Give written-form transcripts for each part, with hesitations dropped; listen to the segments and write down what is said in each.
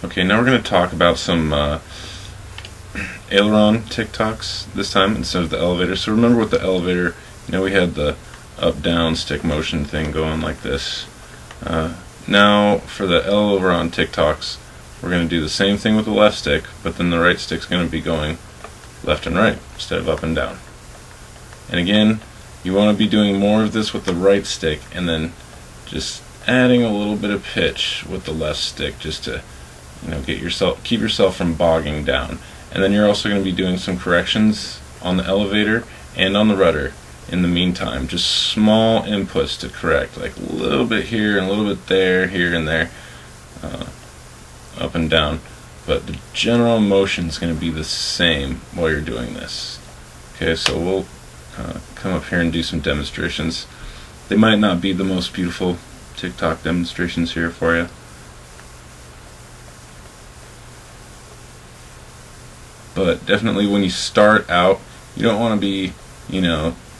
Okay, now we're going to talk about some Aileron Tic-Tocs this time instead of the elevator. So remember with the elevator, we had the up-down stick motion thing going like this. Now for the Aileron Tic-Tocs, we're going to do the same thing with the left stick, but then the right stick's going to be going left and right instead of up and down. And again, you want to be doing more of this with the right stick and then just adding a little bit of pitch with the left stick just to keep yourself from bogging down. And then you're also going to be doing some corrections on the elevator and on the rudder in the meantime. Just small inputs to correct, like a little bit here and a little bit there, here and there, up and down. But the general motion is going to be the same while you're doing this. Okay, so we'll come up here and do some demonstrations. They might not be the most beautiful Tic-Toc demonstrations here for you, but definitely when you start out, you don't want to be,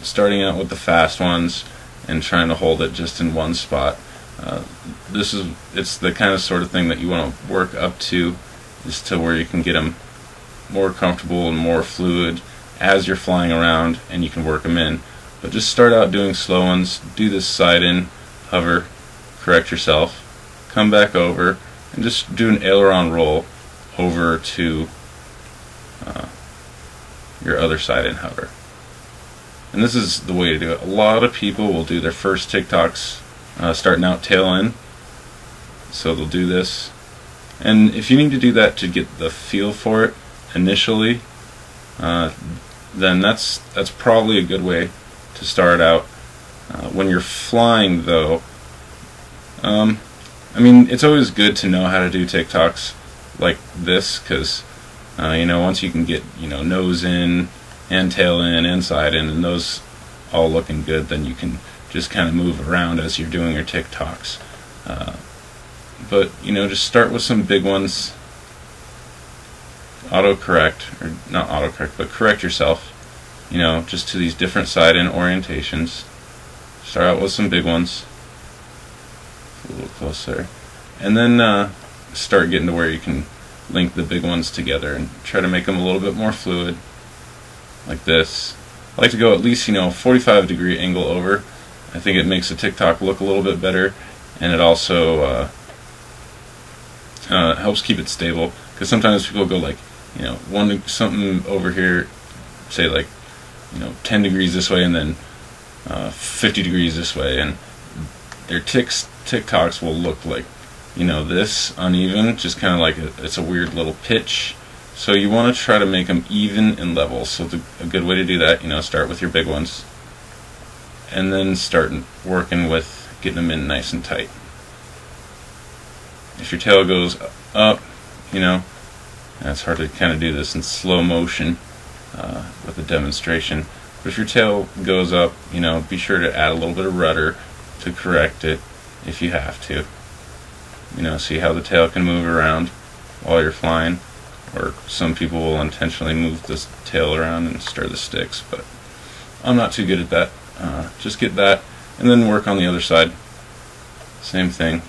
starting out with the fast ones and trying to hold it just in one spot. It's the kind of sort of thing that you want to work up to, is to where you can get them more comfortable and more fluid as you're flying around, and you can work them in. But just start out doing slow ones, do this side in, hover, correct yourself, come back over, and just do an aileron roll over to your other side and hover. And this is the way to do it. A lot of people will do their first Tic-Tocs starting out tail in, so they'll do this. And if you need to do that to get the feel for it initially, then that's probably a good way to start out. When you're flying though, it's always good to know how to do Tic-Tocs like this, because once you can get nose in and tail in and side in, and those all looking good, then you can just kind of move around as you're doing your Tic-Tocs. But just start with some big ones, autocorrect, or not autocorrect, but correct yourself, just to these different side in orientations. Start out with some big ones, a little closer, and then start getting to where you can link the big ones together and try to make them a little bit more fluid, like this. I like to go at least 45-degree angle over. I think it makes the Tic-Toc look a little bit better, and it also helps keep it stable, because sometimes people go like something over here, say like 10 degrees this way and then 50 degrees this way, and their Tic-Tocs will look like this uneven, just kind of like it's a weird little pitch. So you want to try to make them even and level. So a good way to do that, start with your big ones and then start working with getting them in nice and tight. If your tail goes up, it's hard to kind of do this in slow motion with a demonstration. But if your tail goes up, be sure to add a little bit of rudder to correct it if you have to. See how the tail can move around while you're flying, or some people will intentionally move this tail around and stir the sticks, but I'm not too good at that. Just get that and then work on the other side. Same thing.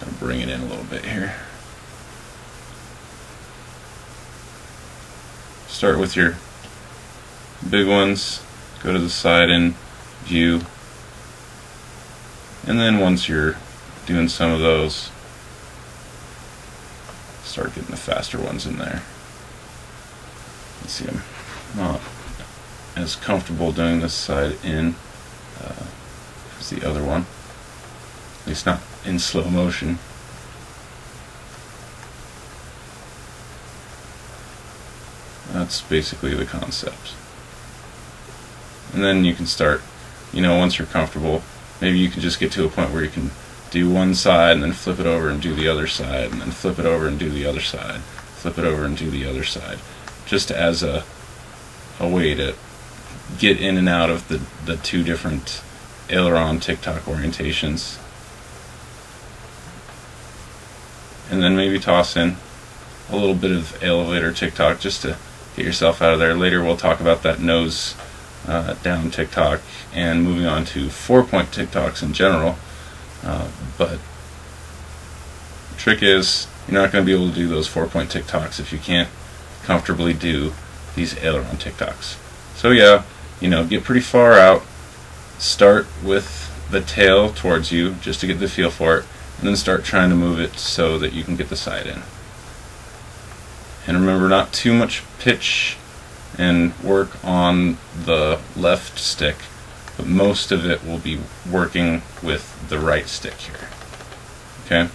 I'll bring it in a little bit here. Start with your big ones, go to the side in view, and then once you're doing some of those, start getting the faster ones in there. You see, I'm not as comfortable doing this side in as the other one, at least not in slow motion. That's basically the concept. And then you can start, once you're comfortable, maybe you can just get to a point where you can do one side and then flip it over and do the other side, and then flip it over and do the other side, flip it over and do the other side, just as a way to get in and out of the two different Aileron Tic-Toc orientations. And then maybe toss in a little bit of elevator Tic-Toc just to get yourself out of there. Later we'll talk about that nose down Tic-Toc and moving on to 4-point Tic-Tocs in general. But The trick is, you're not going to be able to do those 4-point Tic-Tocs if you can't comfortably do these aileron Tic-Tocs. So yeah, get pretty far out, start with the tail towards you just to get the feel for it, and then start trying to move it so that you can get the side in. And remember, not too much pitch and work on the left stick, but most of it will be working with the right stick here. Okay?